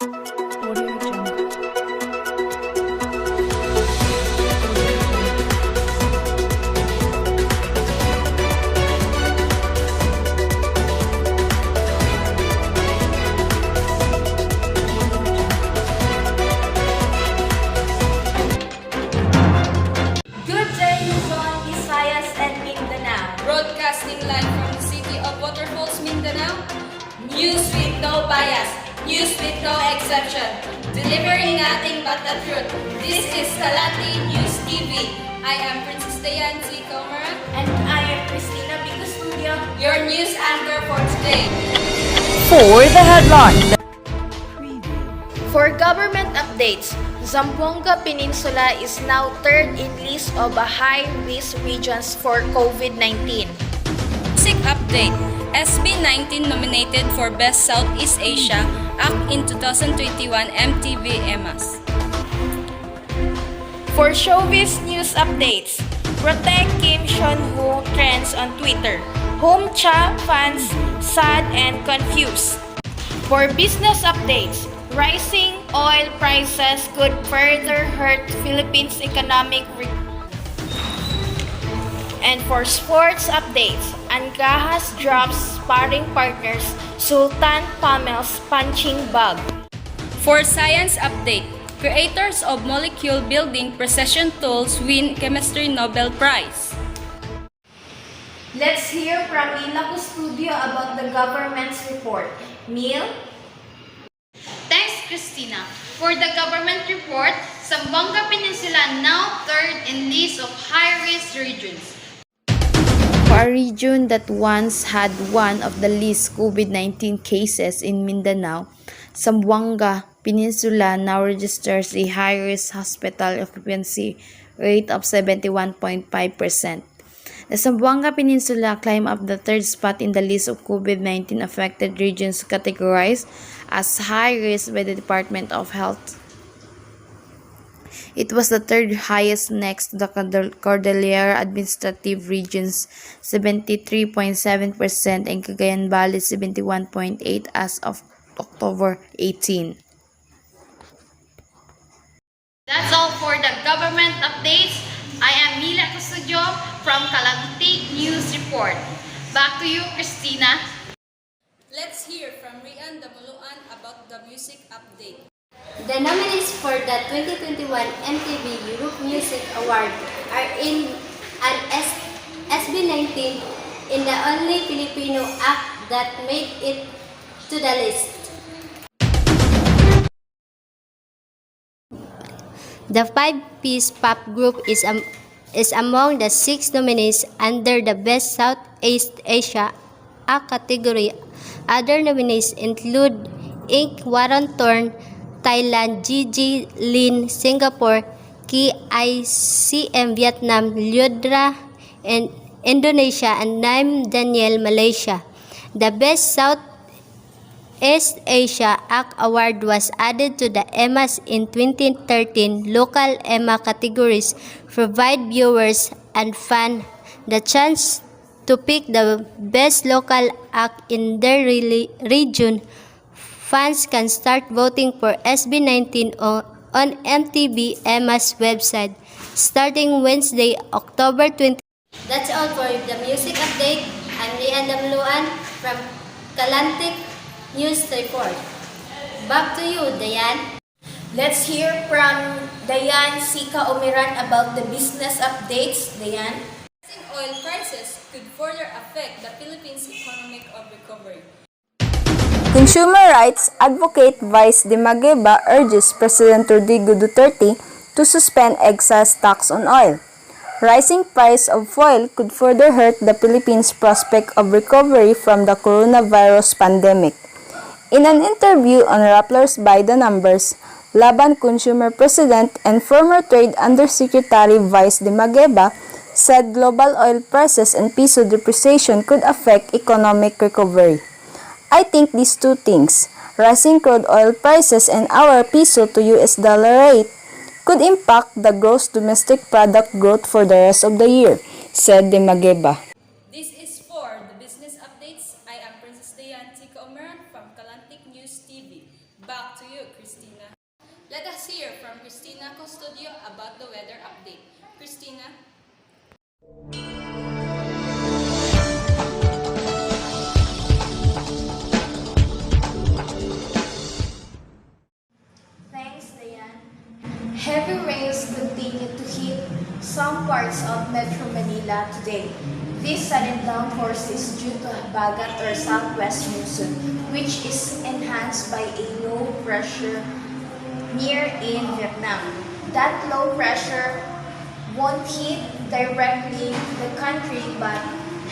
Audio Jungle. Good day, Luzon, Visayas, and Mindanao. Broadcasting live from the city of Waterfalls, Mindanao. News with no bias, news with no exception. Delivering nothing but the truth. This is Kalantik TV. I am Princess Dyan, Caumeran. And I am Kristina B, Custodio, your news anchor for today. For the headline. For government updates, Zamboanga Peninsula is now third in list of high-risk regions for COVID-19. Music update. SB 19 nominated for Best Southeast Asia Act in 2021 MTV EMAs. For showbiz news updates, protect Kim Seon-woo trends on Twitter. Home Cha fans sad and confused. For business updates, rising oil prices could further hurt Philippines' economic And for sports updates, Angahas drops sparring partners Sultan Pamel's punching bag. For science update, creators of molecule building precision tools win Chemistry Nobel Prize. Let's hear from Mila Custodio about the government's report. Mil? Thanks, Kristina. For the government report, Zamboanga Peninsula now third in list of high-risk regions. For a region that once had one of the least COVID-19 cases in Mindanao, Zamboanga Peninsula now registers a high-risk hospital occupancy rate of 71.5%. The Zamboanga Peninsula climbed up the third spot in the list of COVID-19 affected regions categorized as high risk by the Department of Health. It was the third highest next to the Cordillera Administrative Regions 73.7% and Cagayan Valley 71.8% as of October 18. That's all for the government updates. I am Mila Custodio from Kalantik News Report. Back to you, Kristina. Let's hear from Rian Damoloan about the music update. The nominees for the 2021 MTV Europe Music Award are in an SB19 in the only Filipino act that made it to the list. The five-piece pop group is among the 6 nominees under the Best Southeast Asia Act category. Other nominees include Inc. Waron Thorn, Thailand, Gigi Lin, Singapore, KICM Vietnam, Lyudra, and Indonesia, and Naim Daniel, Malaysia. The Best Southeast Asia Act Award was added to the EMAs in 2013. Local EMA categories provide viewers and fans the chance to pick the best local act in their region. Fans can start voting for SB19 on MTV EMA's website starting Wednesday, October 20. That's all for the music update. I'm Dyan from Kalantik News Report. Back to you, Dyan. Let's hear from Dyan Caumeran about the business updates. Dyan? Rising oil prices could further affect the Philippines' economic recovery. Consumer rights advocate Vice de Magueba urges President Rodrigo Duterte to suspend excise tax on oil. Rising price of oil could further hurt the Philippines' prospect of recovery from the coronavirus pandemic. In an interview on Rappler's By the Numbers, Laban Consumer President and former Trade Undersecretary Vice de Magueba said global oil prices and peso depreciation could affect economic recovery. I think these two things, rising crude oil prices and our peso to US dollar rate, could impact the gross domestic product growth for the rest of the year, said De Magueba. This is for the business updates. I am Princess Dyan, Caumeran from Kalantik TV. Back to you. you, Kristina. Let us hear from Kristina Custodio about the weather update. Kristina? Thanks, Dyan. Heavy rains continue to hit some parts of Metro Manila today. This sudden downforce is due to Habagat or southwest monsoon, which is enhanced by a low pressure near in Vietnam. That low pressure won't hit directly the country, but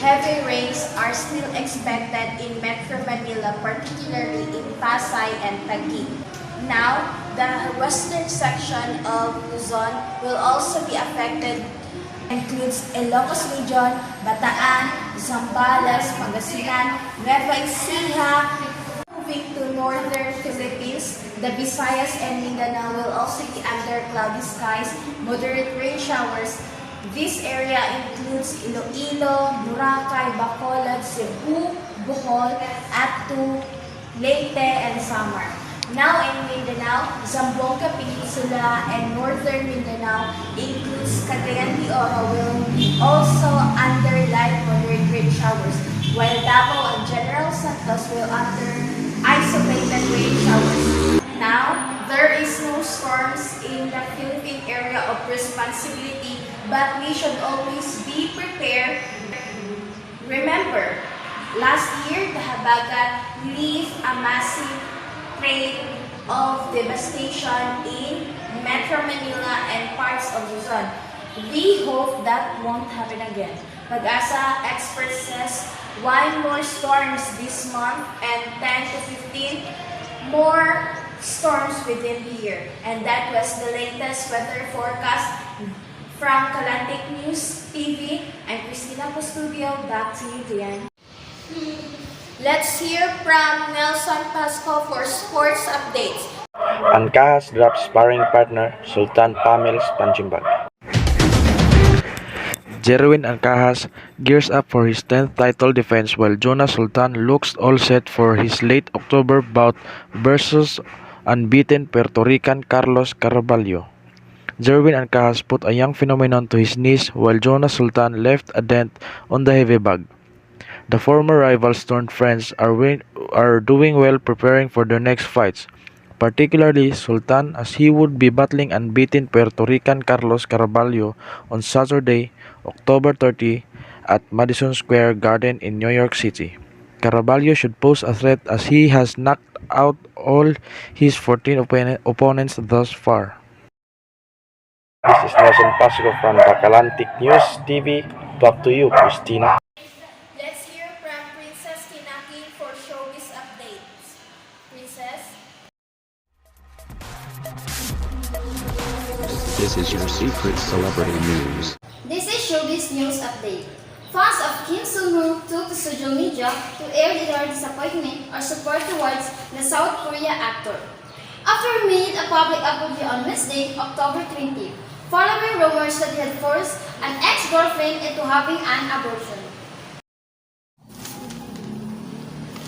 heavy rains are still expected in Metro Manila, particularly in Pasay and Taguig. Now, the western section of Luzon will also be affected. Includes Ilocos Region, Bataan, Zambales, Pangasinan, Nueva Ecija. Moving to northern Philippines, the Visayas and Mindanao will also be under cloudy skies, moderate rain showers. This area includes Iloilo, Boracay, Bacolod, Cebu, Bohol, Attu, Leyte, and Samar. Now in Mindanao, Zamboanga Peninsula and northern Mindanao includes Cagayan de Oro will be also under light moderate rain showers, while Davao and General Santos will under isolated rain showers. Now, there is no storms in the Philippine area of responsibility, but we should always be prepared. Remember, last year the Habagat left a massive trail of devastation in Metro Manila and parts of Luzon. We hope that won't happen again. Pag-asa expert says 1 more storms this month and 10 to 15 more storms within the year. And that was the latest weather forecast from Kalantik TV. I'm Kristina Custodio. Back to you, Dyan. Let's hear from Nelson Pasco for sports updates. Ancahas drops sparring partner Sultan Pamel's punching bag. Jerwin Ancahas gears up for his 10th title defense while Jonas Sultan looks all set for his late October bout versus unbeaten Puerto Rican Carlos Carvalho. Jerwin Ancahas put a young phenomenon to his knees while Jonas Sultan left a dent on the heavy bag. The former rivals turned friends are doing well preparing for their next fights, particularly Sultan as he would be battling unbeaten Puerto Rican Carlos Carvalho on Saturday, October 30 at Madison Square Garden in New York City. Carvalho should pose a threat as he has knocked out all his 14 opponents thus far. This is Nelson Pasco from the Kalantik TV. Talk to you, Kristina. Let's hear from Princess Quinaquin for showbiz updates. Princess? This is your secret celebrity news. This is Showbiz News Update. Fans of Kim Soo-woo took to social media to air their disappointment or support towards the South Korea actor. After he made a public apology on Wednesday, October 20, following rumors that he had forced an ex-girlfriend into having an abortion.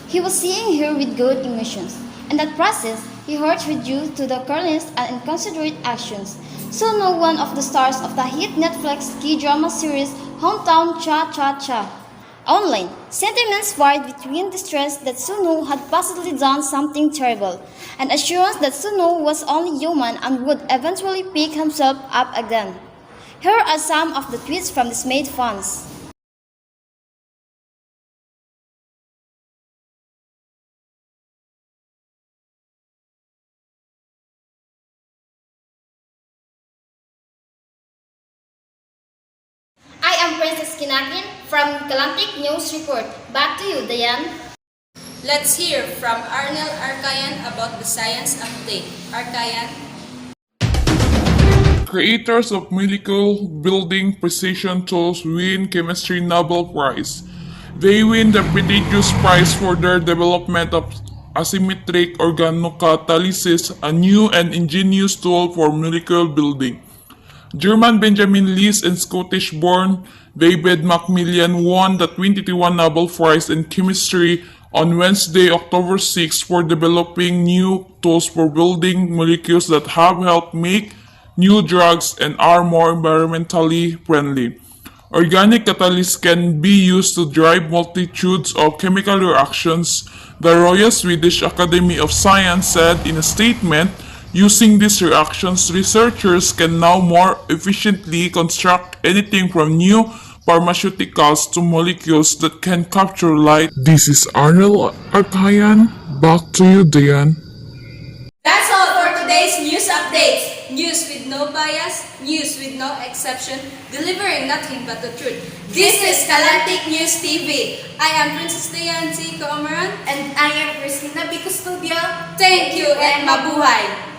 He was seeing her with good emotions. In that process, he hurt her due to the careless and inconsiderate actions. Soo-woo, one of the stars of the hit Netflix K-drama series Hometown Cha-Cha-Cha. Online, sentiments varied between distress that Soo-woo had possibly done something terrible, and assurance that Soo-woo was only human and would eventually pick himself up again. Here are some of the tweets from dismayed fans. I am Princess Quinaquin from Kalantik News Report. Back to you, Dyan. Let's hear from Arnel Arcayan about the science update. Arcayan? Creators of molecular building precision tools win Chemistry Nobel Prize. They win the prestigious prize for their development of asymmetric organocatalysis, a new and ingenious tool for molecular building. German Benjamin Lee and Scottish-born David Macmillan won the 2021 Nobel Prize in Chemistry on Wednesday, October 6, for developing new tools for building molecules that have helped make new drugs and are more environmentally friendly. Organic catalysts can be used to drive multitudes of chemical reactions, the Royal Swedish Academy of Science said in a statement. Using these reactions, researchers can now more efficiently construct anything from new pharmaceuticals to molecules that can capture light. This is Arnel Arcayan. Back to you, Dyan. That's all for today's news updates. News with no bias, news with no exception, delivering nothing but the truth. This is Kalantik News TV. I am Princess Dyan, Caumeran, And I am Kristina B. Custodio. Thank you and mabuhay!